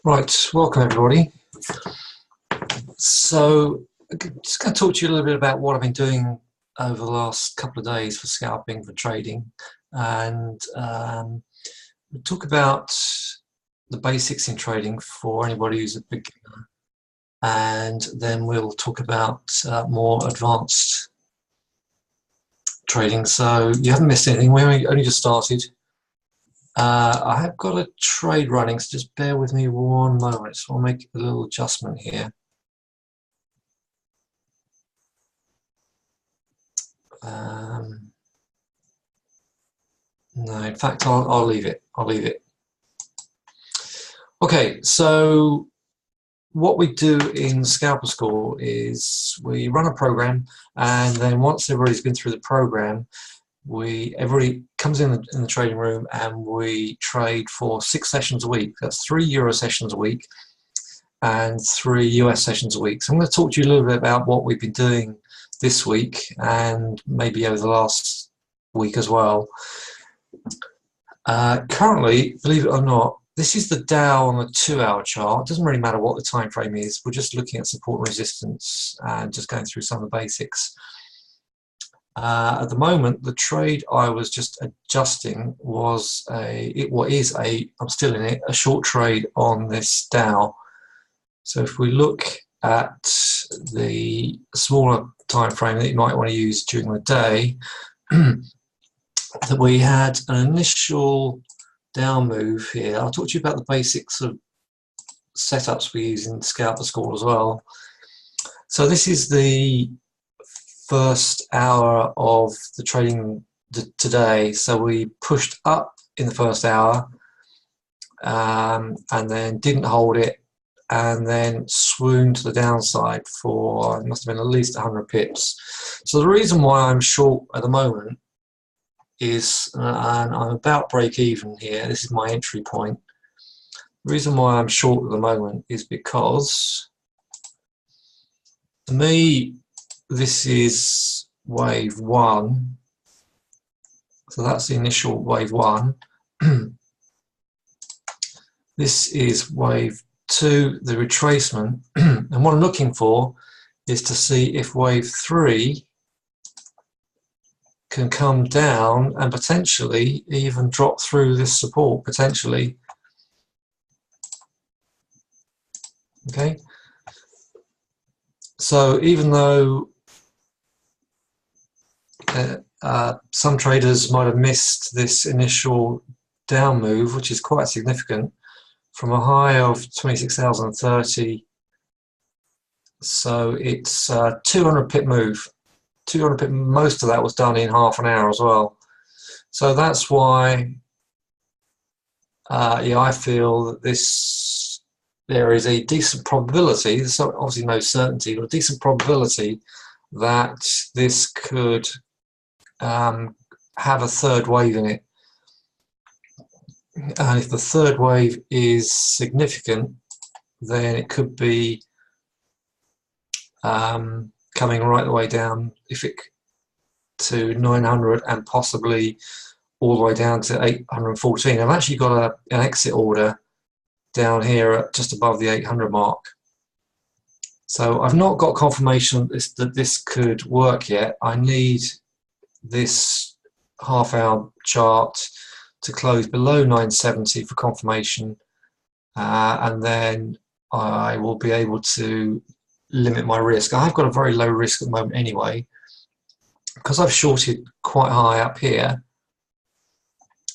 Right, welcome everybody. So, just going to talk to you a little bit about what I've been doing over the last couple of days for scalping, for trading, and we'll talk about the basics in trading for anybody who's a beginner, and then we'll talk about more advanced trading. So you haven't missed anything. We only just started. I have got a trade running, so just bear with me one moment. So I'll make a little adjustment here. No, in fact, I'll leave it. I'll leave it. Okay, so what we do in Scalper School is we run a program, and then once everybody's been through the program, everybody comes in the trading room and we trade for 6 sessions a week. That's 3 Euro sessions a week and 3 US sessions a week. So I'm going to talk to you a little bit about what we've been doing this week and maybe over the last week as well. Currently, believe it or not, this is the Dow on the 2-hour chart. It doesn't really matter what the time frame is. We're just looking at support and resistance and just going through some of the basics. At the moment, the trade I was just adjusting was I'm still in it, a short trade on this Dow. So if we look at the smaller time frame that you might want to use during the day, that we had an initial down move here. I'll talk to you about the basics of setups we use in Scalper School as well. So this is the first hour of the trading today. So we pushed up in the first hour and then didn't hold it and then swooned to the downside for, it must have been at least 100 pips. So the reason why I'm short at the moment is, and I'm about break even here, this is my entry point. The reason why I'm short at the moment is because, to me, this is wave 1. So that's the initial wave 1. This is wave 2, the retracement. And what I'm looking for is to see if wave 3 can come down and potentially even drop through this support, potentially. Okay, so even though some traders might have missed this initial down move, which is quite significant, from a high of 26,030, so it's a 200 pip move. 200 pip, most of that was done in half an hour as well. So that's why yeah, I feel that there is a decent probability, there's obviously no certainty, but a decent probability that this could have a third wave in it. And if the third wave is significant, then it could be coming right the way down to 900 and possibly all the way down to 814. I've actually got an exit order down here at just above the 800 mark. So I've not got confirmation that this could work yet. I need this half-hour chart to close below 970 for confirmation, and then I will be able to limit my risk. I've got a very low risk at the moment anyway, because I've shorted quite high up here.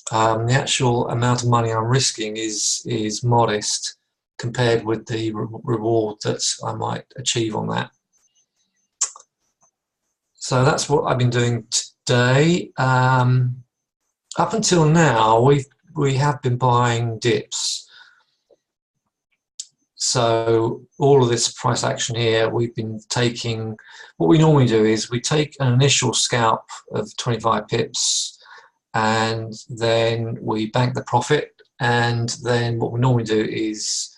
The actual amount of money I'm risking is modest compared with the reward that I might achieve on that. So that's what I've been doing today. Up until now, we have been buying dips. So all of this price action here, we've been taking, what we normally do is we take an initial scalp of 25 pips and then we bank the profit, and then what we normally do is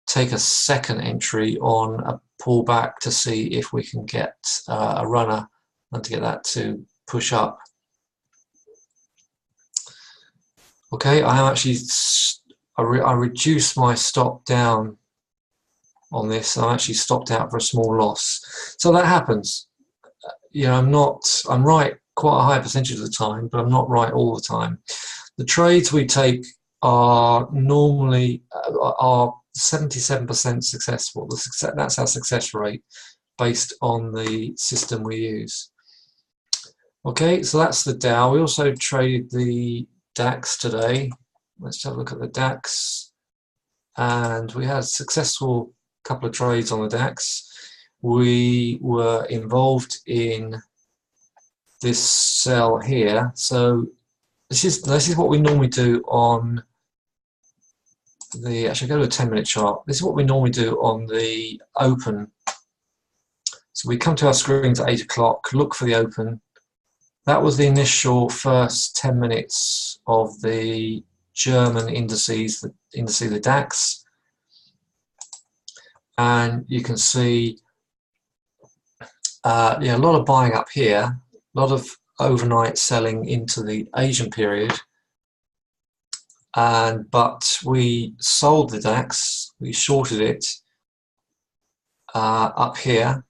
take a second entry on a pullback to see if we can get a runner and to get that to push up. Okay, I am actually I reduced my stop down on this. I actually stopped out for a small loss. So that happens. You know, I'm right quite a high percentage of the time, but I'm not right all the time. The trades we take are normally 77% successful. That's our success rate based on the system we use. Okay, so that's the Dow. We also traded the DAX today. Let's have a look at the DAX. And we had a successful couple of trades on the DAX. We were involved in this sell here. So this is what we normally do on the, actually go to a 10-minute chart. This is what we normally do on the open. So we come to our screens at 8 o'clock, look for the open. That was the initial first 10 minutes of the German indices, the DAX. And you can see a lot of buying up here, a lot of overnight selling into the Asian period. But we sold the DAX, we shorted it up here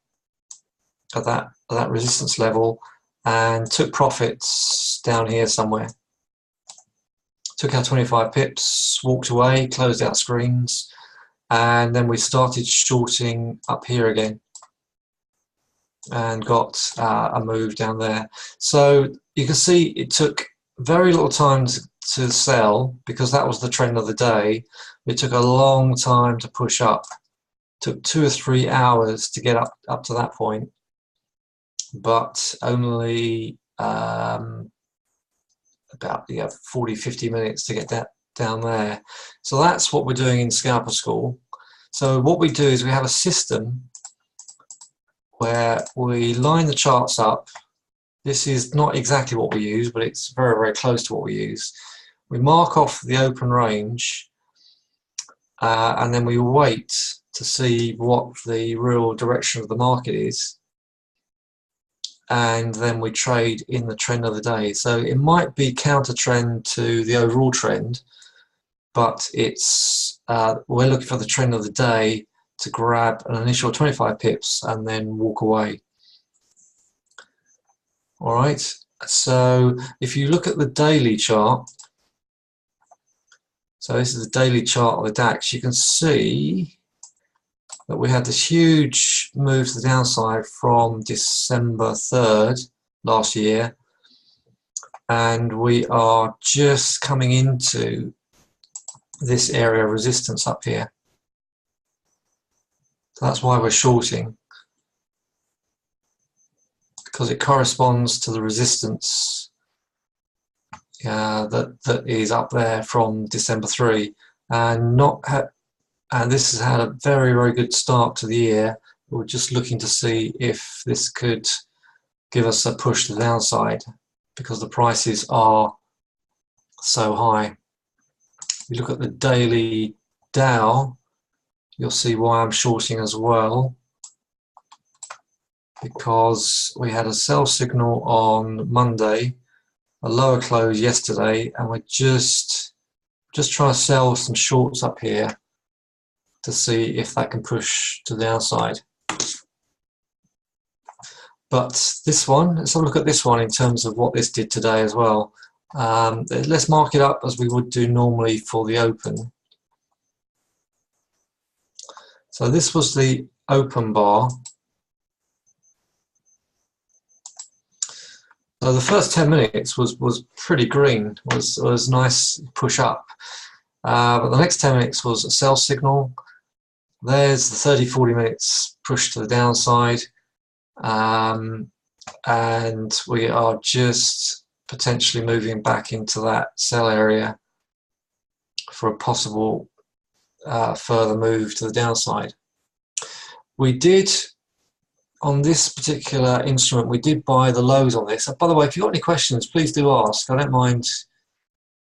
at that resistance level and took profits down here somewhere. Took out 25 pips, walked away, closed out screens, and then we started shorting up here again and got a move down there. So you can see it took very little time to sell because that was the trend of the day. It took a long time to push up. It took 2 or 3 hours to get up to that point, but only about 40-50 minutes to get that down there. So that's what we're doing in Scalper School. So what we do is we have a system where we line the charts up. This is not exactly what we use, but it's very, very close to what we use. We mark off the open range and then we wait to see what the real direction of the market is, and then we trade in the trend of the day. So it might be counter trend to the overall trend, but it's we're looking for the trend of the day to grab an initial 25 pips and then walk away. All right, so if you look at the daily chart, so this is the daily chart of the DAX, you can see that we had this huge move to the downside from December 3rd last year, and we are just coming into this area of resistance up here. So that's why we're shorting, because it corresponds to the resistance that is up there from December 3, and this has had a very, very good start to the year. We're just looking to see if this could give us a push to the downside because the prices are so high. If you look at the daily Dow, you'll see why I'm shorting as well, because we had a sell signal on Monday, a lower close yesterday, and we're just trying to sell some shorts up here to see if that can push to the downside. But this one, let's have a look at this one in terms of what this did today as well. Let's mark it up as we would do normally for the open. So this was the open bar. So the first 10 minutes was pretty green, was nice push up. But the next 10 minutes was a sell signal. There's the 30-40 minutes push to the downside, and we are just potentially moving back into that sell area for a possible further move to the downside. We did, on this particular instrument, we did buy the lows on this. And by the way, if you've got any questions, please do ask. I don't mind,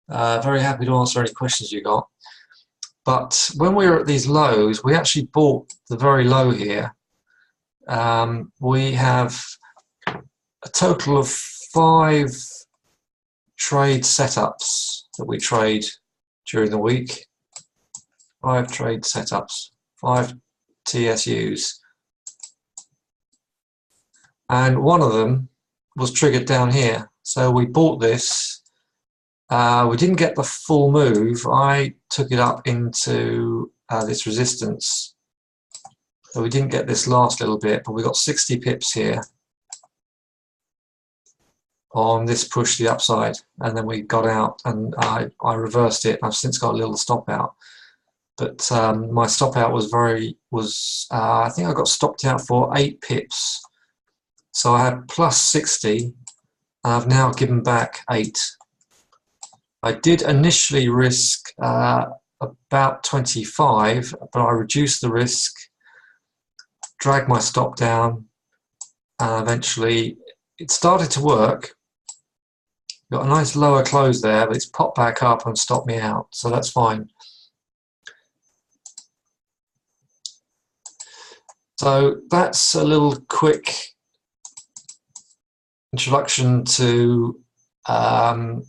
very happy to answer any questions you got. But when we were at these lows, we actually bought the very low here. We have a total of 5 trade setups that we trade during the week. 5 trade setups, 5 TSUs. And one of them was triggered down here. So we bought this. We didn't get the full move. I took it up into this resistance. So we didn't get this last little bit, but we got 60 pips here on this push to the upside. And then we got out and I reversed it. I've since got a little stop out. But my stop out was I think I got stopped out for 8 pips. So I had plus 60. I've now given back 8. I did initially risk about 25, but I reduced the risk, dragged my stop down, and eventually it started to work. Got a nice lower close there, but it's popped back up and stopped me out, so that's fine. So that's a little quick introduction to a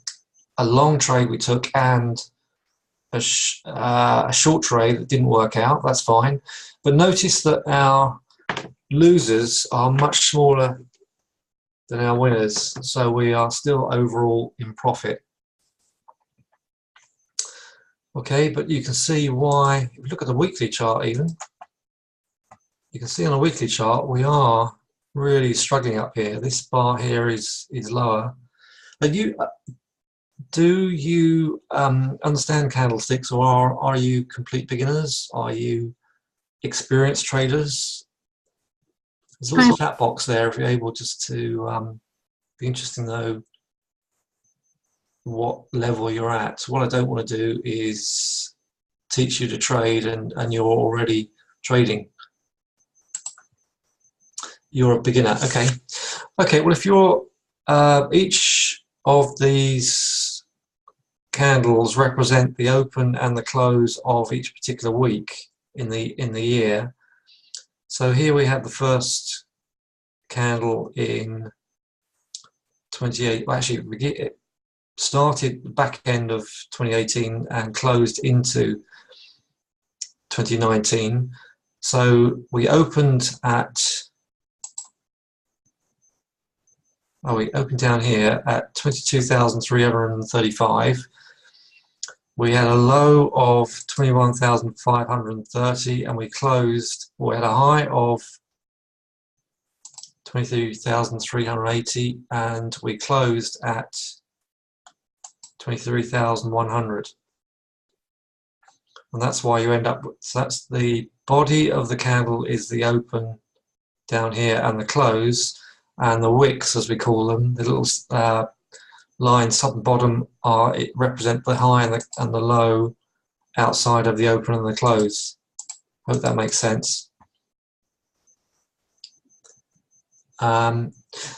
long trade we took and a short trade that didn't work out. That's fine. But notice that our losers are much smaller than our winners, so we are still overall in profit. Okay, but you can see why, if you look at the weekly chart even, you can see on a weekly chart we are really struggling up here. This bar here is lower. Do you understand candlesticks, or are you complete beginners? Are you experienced traders? There's a little chat box there if you're able just to be interesting to know what level you're at. What I don't want to do is teach you to trade and you're already trading. You're a beginner. Okay. Okay, well, if you're each of these candles represent the open and the close of each particular week in the year. So here we have the first candle in 28. Well, actually, it started the back end of 2018 and closed into 2019. So we opened at we opened down here at 22,335. We had a low of 21,530 and we closed, we had a high of 23,380 and we closed at 23,100. And that's why you end up with, so that's the body of the candle is the open down here and the close. And the wicks, as we call them, the little lines top and bottom, represent the high and the low outside of the open and the close. Hope that makes sense.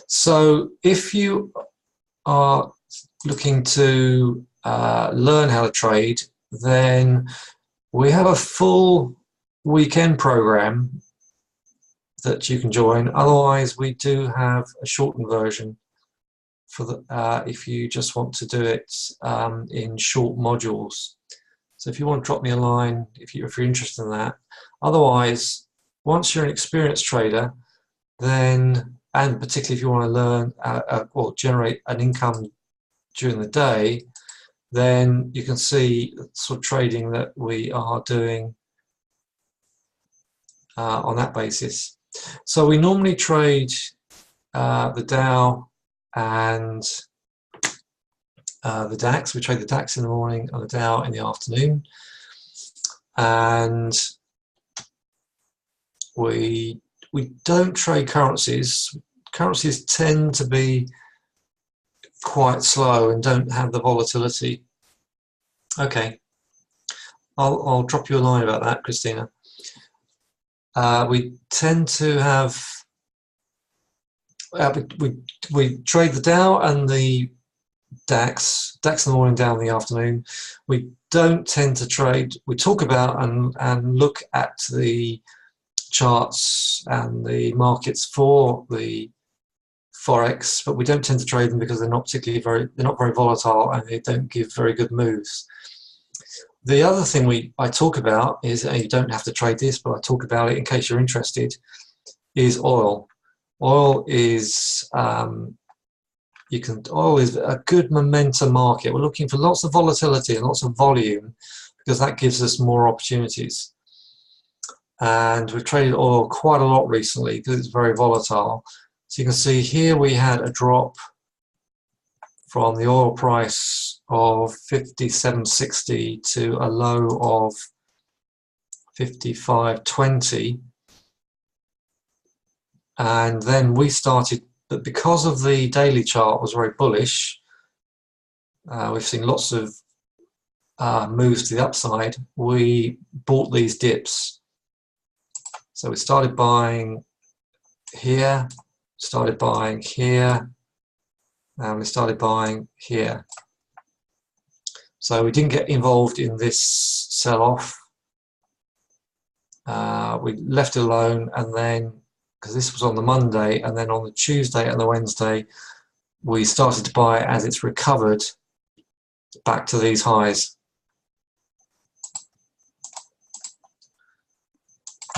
So if you are looking to learn how to trade, then we have a full weekend program that you can join. Otherwise, we do have a shortened version for the if you just want to do it in short modules. So if you want to drop me a line, if you're interested in that. Otherwise, once you're an experienced trader, then, and particularly if you want to learn or generate an income during the day, then you can see the sort of trading that we are doing on that basis. So we normally trade the Dow and the DAX. We trade the DAX in the morning and the Dow in the afternoon. And we don't trade currencies. Currencies tend to be quite slow and don't have the volatility. Okay, I'll drop you a line about that, Christina. We tend to have we trade the Dow and the DAX in the morning, Dow in the afternoon. We don't tend to trade. We talk about and look at the charts and the markets for the Forex, but we don't tend to trade them because they're not particularly they're not very volatile and they don't give very good moves. The other thing I talk about is, and you don't have to trade this, but I talk about it in case you're interested, is oil. Oil is oil is a good momentum market. We're looking for lots of volatility and lots of volume because that gives us more opportunities. And we've traded oil quite a lot recently because it's very volatile. So you can see here we had a drop from the oil price of 57.60 to a low of 55.20, and then we started, but because of the daily chart was very bullish, we've seen lots of moves to the upside, we bought these dips. So we started buying here, started buying here, and we started buying here. So we didn't get involved in this sell-off. We left it alone, and then, because this was on the Monday, and then on the Tuesday and the Wednesday, we started to buy as it's recovered back to these highs.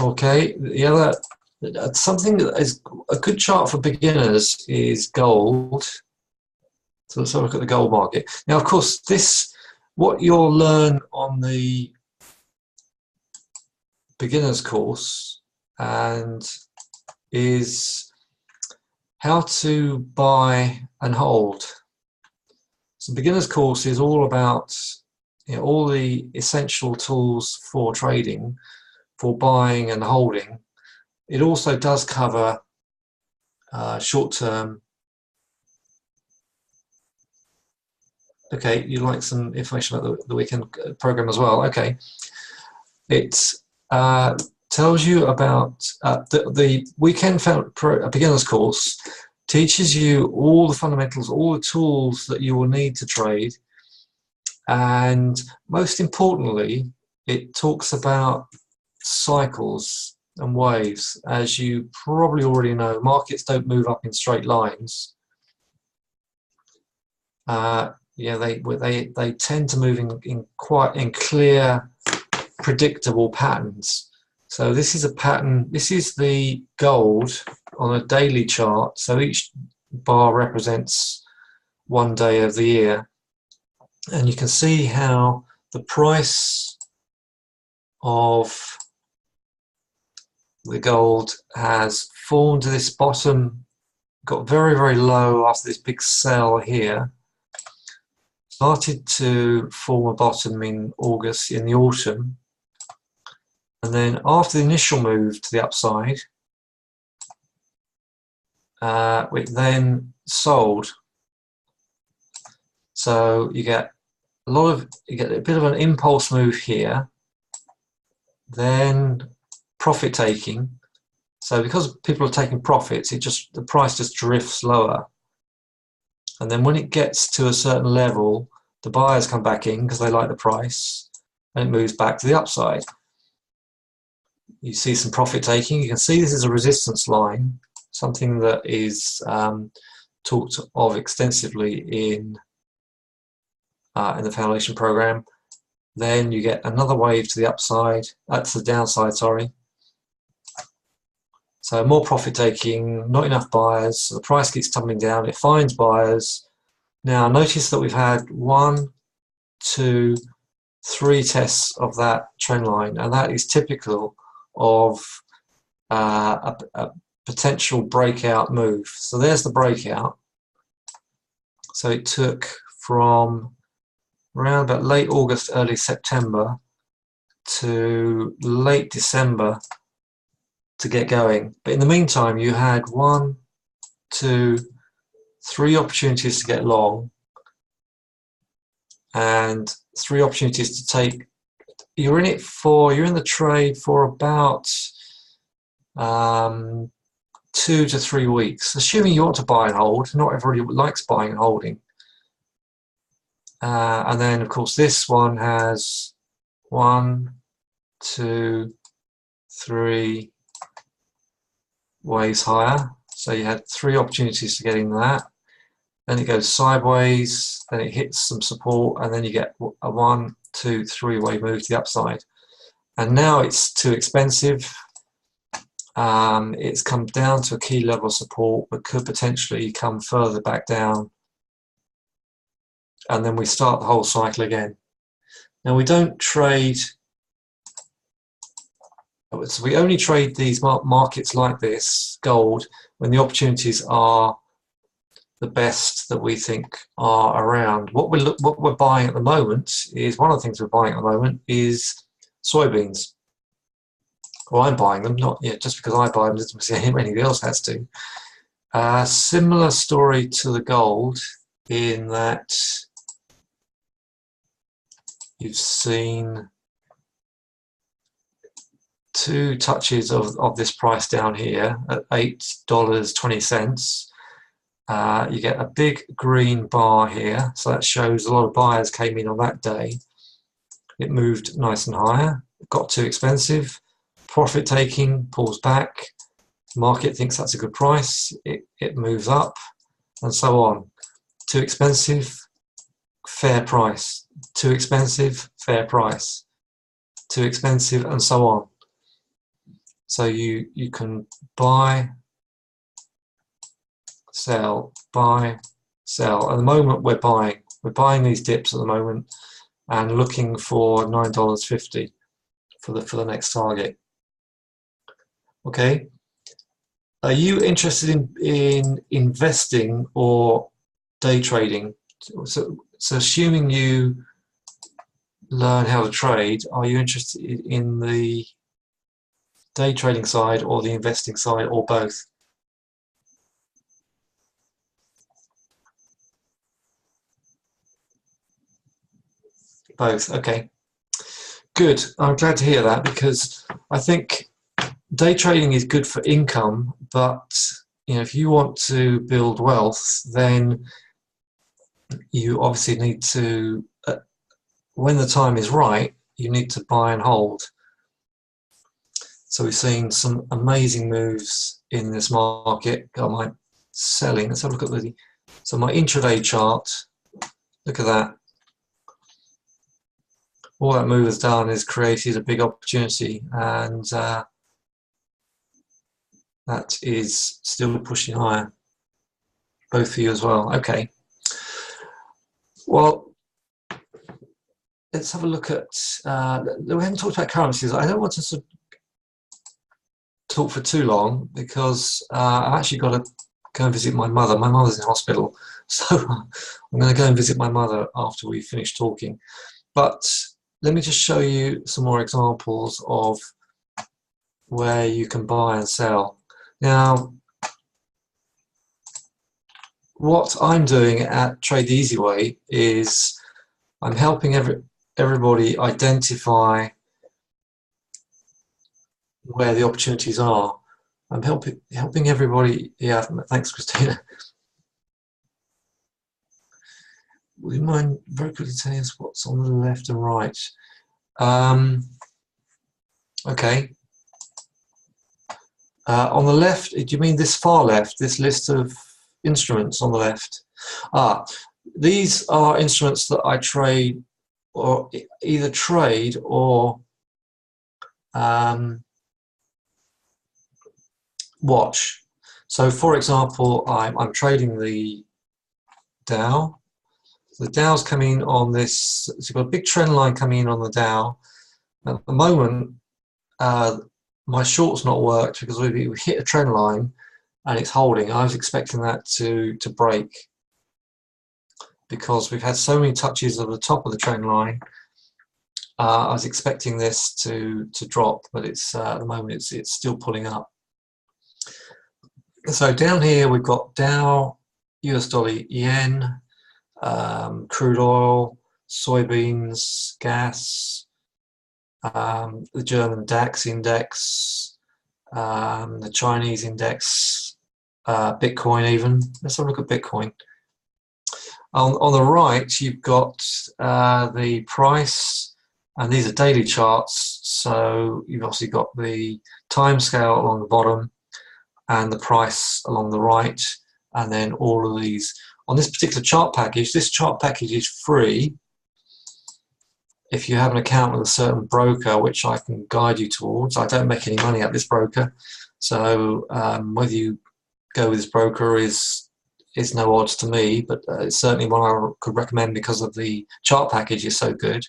Okay, the other, something that is a good chart for beginners is gold. So let's have a look at the gold market. Now, of course, this, what you'll learn on the beginners course and is how to buy and hold. So beginners course is all about, you know, all the essential tools for trading, for buying and holding. It also does cover short-term. Okay, you like some information about the weekend program as well. Okay, it tells you about the weekend beginners course. Teaches you all the fundamentals, all the tools that you will need to trade, and most importantly, it talks about cycles and waves. As you probably already know, markets don't move up in straight lines. Yeah, they tend to move in clear, predictable patterns. So this is a pattern. This is the gold on a daily chart. So each bar represents one day of the year, and you can see how the price of the gold has formed this bottom, got very, very low after this big sell here, started to form a bottom in August, in the autumn, and then after the initial move to the upside, it then sold. So you get a bit of an impulse move here, then profit taking. So because people are taking profits, the price just drifts lower. And then when it gets to a certain level, the buyers come back in because they like the price, and it moves back to the upside. You see some profit taking. You can see this is a resistance line, something that is talked of extensively in the foundation program. Then you get another wave to the upside, to the downside, sorry. So more profit taking, not enough buyers, so the price keeps tumbling down, it finds buyers. Now notice that we've had 1, 2, 3 tests of that trend line, and that is typical of a potential breakout move. So there's the breakout. So it took from around about late August, early September to late December to get going. But in the meantime, you had 1, 2, 3 opportunities to get long and 3 opportunities to take. You're in the trade for about 2 to 3 weeks, assuming you want to buy and hold. Not everybody likes buying and holding. And then, of course, this one has 1, 2, 3 waves higher. So you had 3 opportunities to get in that. Then it goes sideways, then it hits some support, and then you get a 1, 2, 3-way move to the upside. And now it's too expensive. It's come down to a key level of support, but could potentially come further back down. And then we start the whole cycle again. Now we don't trade, so we only trade these markets like this, gold, when the opportunities are the best that we think are around. What we're buying at the moment is, one of the things we're buying at the moment is soybeans. Well, I'm buying them, not just because I buy them doesn't mean anybody else has to. Similar story to the gold in that you've seen 2 touches of this price down here at $8.20. You get a big green bar here, so that shows a lot of buyers came in on that day. It moved nice and higher, it got too expensive, profit taking, pulls back, market thinks that's a good price, it moves up, and so on. Too expensive, fair price. Too expensive, fair price. Too expensive, and so on. So you can buy, sell, buy, sell. At the moment we're buying these dips at the moment and looking for $9.50 for the next target. Okay. Are you interested in investing or day trading? So assuming you learn how to trade, are you interested in the day trading side or the investing side, or both? Both, okay. Good, I'm glad to hear that, because I think day trading is good for income, but if you want to build wealth, then you obviously need to, when the time is right, you need to buy and hold. So we've seen some amazing moves in this market. Got my selling. Let's have a look at so my intraday chart. Look at that. All that move has done is created a big opportunity, and that is still pushing higher. Both for you as well. Okay. Well, let's have a look at. We haven't talked about currencies. I don't want to sort of talk for too long, because I've actually got to go and visit my mother. My mother's in hospital, so I'm going to go and visit my mother after we finish talking. But let me just show you some more examples of where you can buy and sell. Now, what I'm doing at Trade the Easy Way is I'm helping everybody identify where the opportunities are. I'm helping everybody. Yeah, thanks, Christina. Would you mind very quickly telling us what's on the left and right? Okay. On the left, do you mean this far left, this list of instruments on the left? These are instruments that I trade, or either trade or watch. So for example, I'm trading the Dow. The Dow's coming on this, so you've got a big trend line coming in on the Dow. At the moment, my short's not worked because we hit a trend line and it's holding. I was expecting that to break, because we've had so many touches of the top of the trend line. I was expecting this to drop, but it's at the moment it's still pulling up. So down here we've got Dow, US dollar, yen, crude oil, soybeans, gas, the German DAX index, the Chinese index, Bitcoin even. Let's have a look at Bitcoin. On the right, you've got the price, and these are daily charts, so you've obviously got the time scale along the bottom and the price along the right, and then all of these. On this particular chart package, this chart package is free, if you have an account with a certain broker, which I can guide you towards. I don't make any money at this broker, so whether you go with this broker is no odds to me, but it's certainly one I could recommend because of the chart package is so good.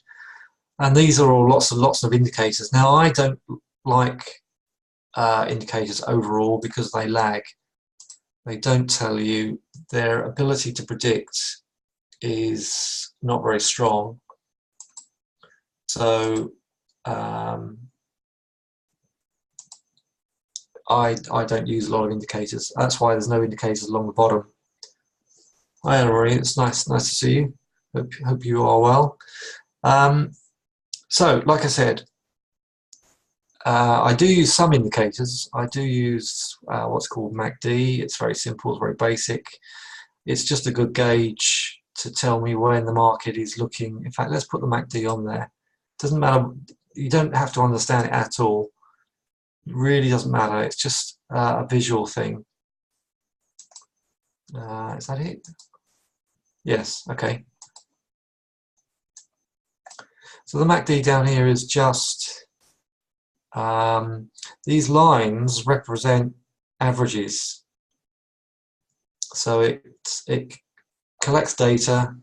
And these are all lots of indicators. Now, I don't like indicators overall because they lag. They don't tell you. Their ability to predict is not very strong. So I don't use a lot of indicators. That's why there's no indicators along the bottom. Hi, Anna-Marie, it's nice to see you. Hope you are well. So, like I said, I do use some indicators. I do use what's called MACD. It's very simple, it's very basic. It's just a good gauge to tell me when the market is looking. In fact, let's put the MACD on there. Doesn't matter, you don't have to understand it at all. It really doesn't matter, it's just a visual thing. Is that it? Yes, okay. So the MACD down here is just, these lines represent averages. So it collects data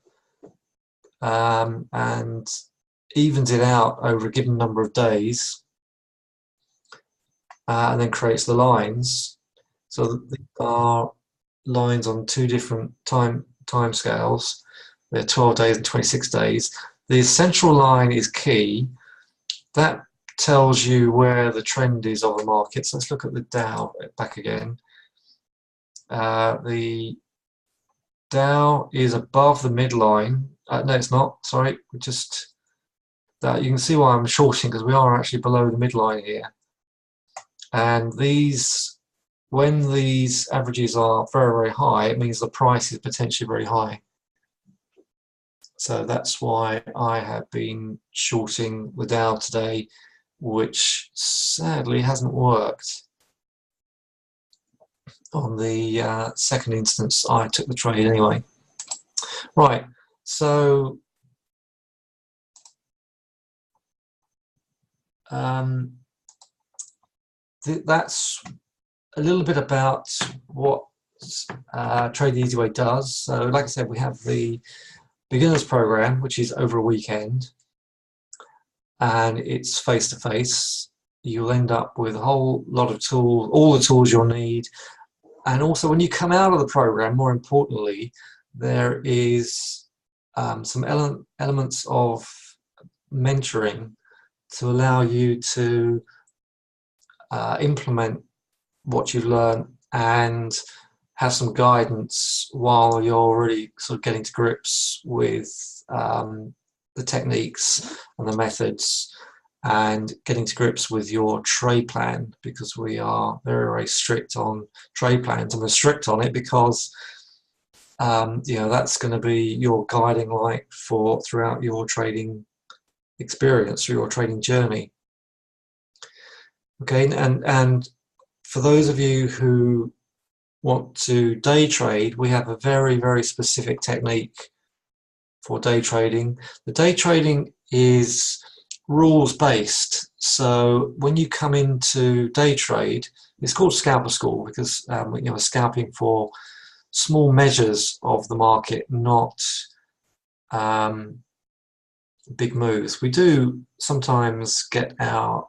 and evens it out over a given number of days and then creates the lines. So these are lines on two different time scales. They're 12 days and 26 days. The central line is key. That tells you where the trend is of the market. So let's look at the Dow back again. The Dow is above the midline. No, it's not. Sorry, we just that you can see why I'm shorting, because we are actually below the midline here. And these, when these averages are very, very high, it means the price is potentially very high. So that's why I have been shorting the Dow today, which sadly hasn't worked. On the second instance, I took the trade anyway. Right, so that's a little bit about what Trade the Easy Way does. So like I said, we have the beginners program, which is over a weekend, and it's face-to-face. You'll end up with a whole lot of tools, all the tools you'll need. And also when you come out of the program, more importantly, there is some elements of mentoring to allow you to implement what you've learned and have some guidance while you're really sort of getting to grips with the techniques and the methods and getting to grips with your trade plan, because we are very, very strict on trade plans, and we're strict on it because you know, that's going to be your guiding light for throughout your trading experience, through your trading journey. Okay, and for those of you who want to day trade, we have a very, very specific technique for day trading. The day trading is rules-based. So when you come into day trade, it's called scalper school because you know, we're scalping for small measures of the market, not big moves. We do sometimes get our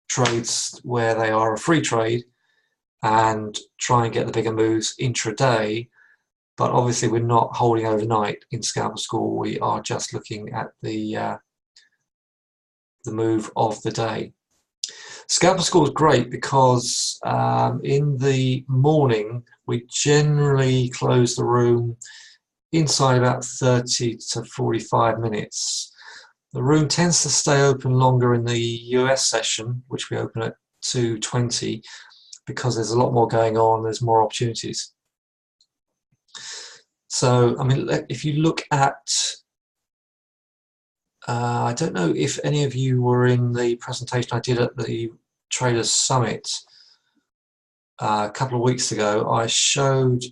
trades where they are a free trade and try and get the bigger moves intraday, but obviously we're not holding overnight in scalper school. We are just looking at the move of the day. Scalper school is great because in the morning we generally close the room inside about 30 to 45 minutes. The room tends to stay open longer in the US session, which we open at 2:20, because there's a lot more going on, there's more opportunities. So, I mean, if you look at, I don't know if any of you were in the presentation I did at the Traders Summit a couple of weeks ago. I showed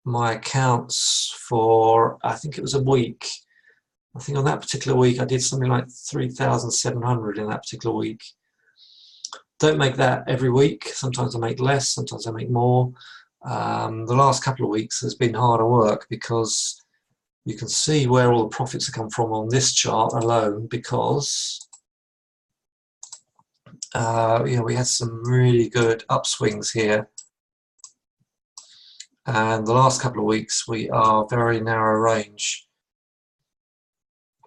my accounts for, I think it was a week, I think on that particular week I did something like 3,700 in that particular week. Don't make that every week. Sometimes I make less, sometimes I make more. The last couple of weeks has been harder work because you can see where all the profits have come from on this chart alone, because we had some really good upswings here, and the last couple of weeks we are very narrow range.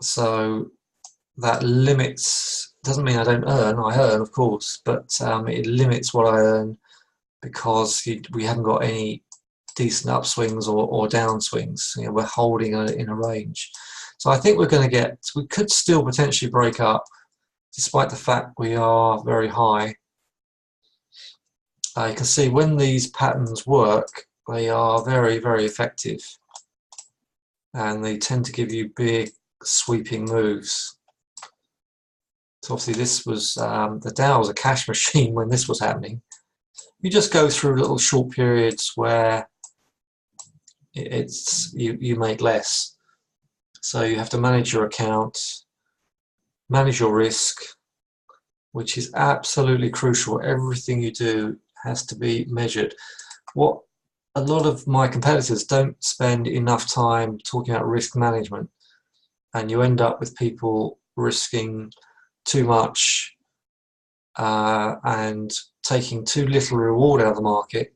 So that limits, doesn't mean I don't earn, I earn of course, but it limits what I earn because we haven't got any decent upswings or downswings. We're holding in a range. So I think we could still potentially break up despite the fact we are very high. You can see when these patterns work, they are very, very effective, and they tend to give you big sweeping moves. So obviously this was, the Dow was a cash machine when this was happening. You just go through little short periods where you make less. So you have to manage your account, manage your risk, which is absolutely crucial. Everything you do has to be measured. What a lot of my competitors don't spend enough time talking about risk management, and you end up with people risking too much and taking too little reward out of the market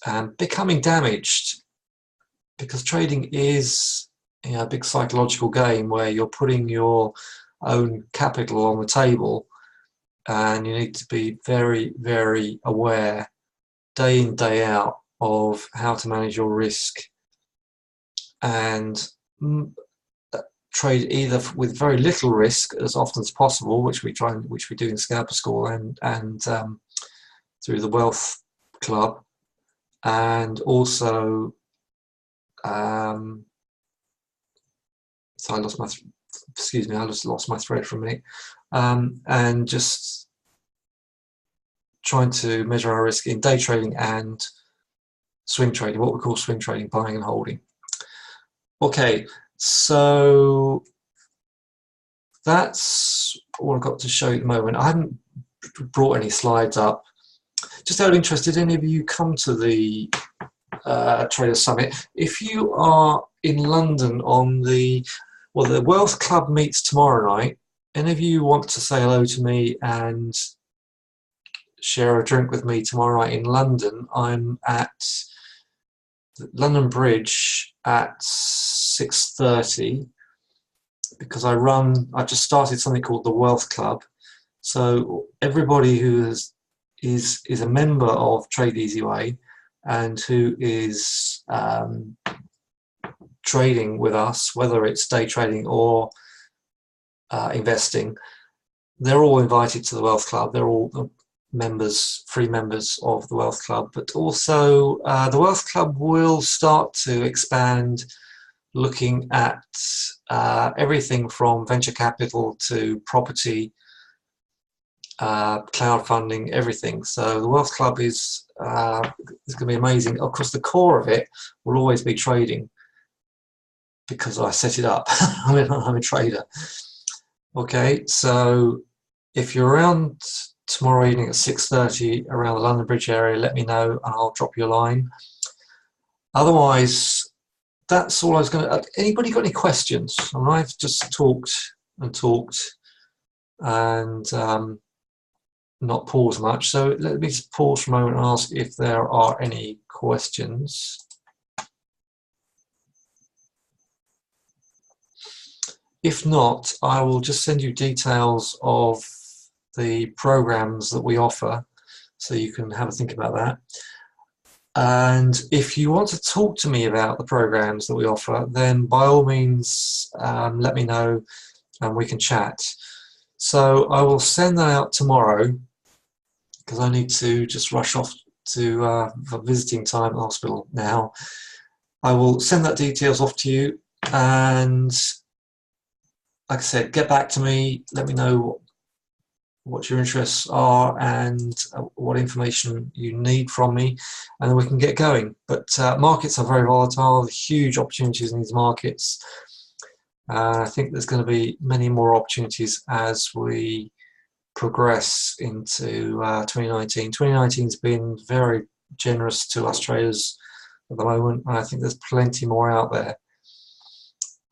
and becoming damaged, because trading is a big psychological game where you're putting your own capital on the table, and you need to be very, very aware day in, day out of how to manage your risk and trade either with very little risk as often as possible, which we do in Scalper School and through the Wealth Club, and also so I just lost my thread for a minute, and just trying to measure our risk in day trading and swing trading, what we call swing trading, buying and holding. Okay, so that's all I've got to show you at the moment. I haven't brought any slides up. Just out of interest, did any of you come to the Trader Summit? If you are in London on the Wealth Club meets tomorrow night, any of you want to say hello to me and share a drink with me tomorrow night in London? I'm at London Bridge at 6:30 because I've just started something called the Wealth Club. So everybody who is a member of Trade Easy Way and who is trading with us, whether it's day trading or investing, they're all invited to the Wealth Club. They're all members, free members of the Wealth Club. But also the Wealth Club will start to expand, looking at everything from venture capital to property, cloud funding, everything. So the Wealth Club is going to be amazing. Of course, the core of it will always be trading, because I set it up. I'm a trader. Okay, so if you're around tomorrow evening at 6:30 around the London Bridge area, let me know and I'll drop you a line. Otherwise, that's all I was going to. Anybody got any questions? And I've just talked and not pause much. So let me just pause for a moment and ask if there are any questions. If not, I will just send you details of the programs that we offer, so you can have a think about that. And if you want to talk to me about the programs that we offer, then by all means let me know and we can chat. So I will send that out tomorrow because I need to just rush off to for visiting time at the hospital now. I will send that details off to you, and like I said, get back to me, let me know what your interests are and what information you need from me, and then we can get going. But markets are very volatile, huge opportunities in these markets, I think there's going to be many more opportunities as we progress into 2019. 2019 has been very generous to us traders at the moment, and I think there's plenty more out there.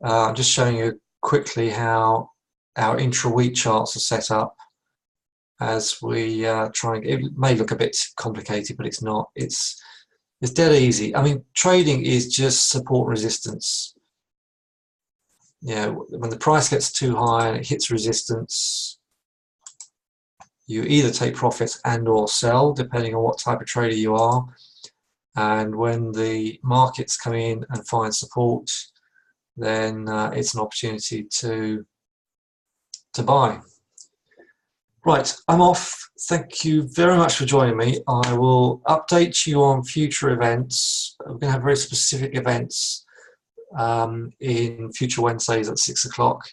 I'm just showing you quickly how our intra-week charts are set up as we try and, it may look a bit complicated, but it's not. It's dead easy. I mean, trading is just support and resistance. You know, when the price gets too high and it hits resistance, you either take profits and or sell, depending on what type of trader you are. And when the markets come in and find support, then it's an opportunity to buy. Right, I'm off. Thank you very much for joining me. I will update you on future events. We're going to have very specific events in future Wednesdays at 6 o'clock.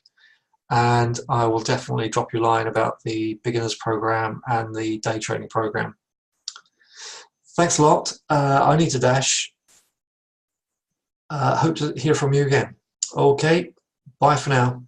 And I will definitely drop you a line about the beginners program and the day trading program. Thanks a lot. I need to dash. Hope to hear from you again. Okay, bye for now.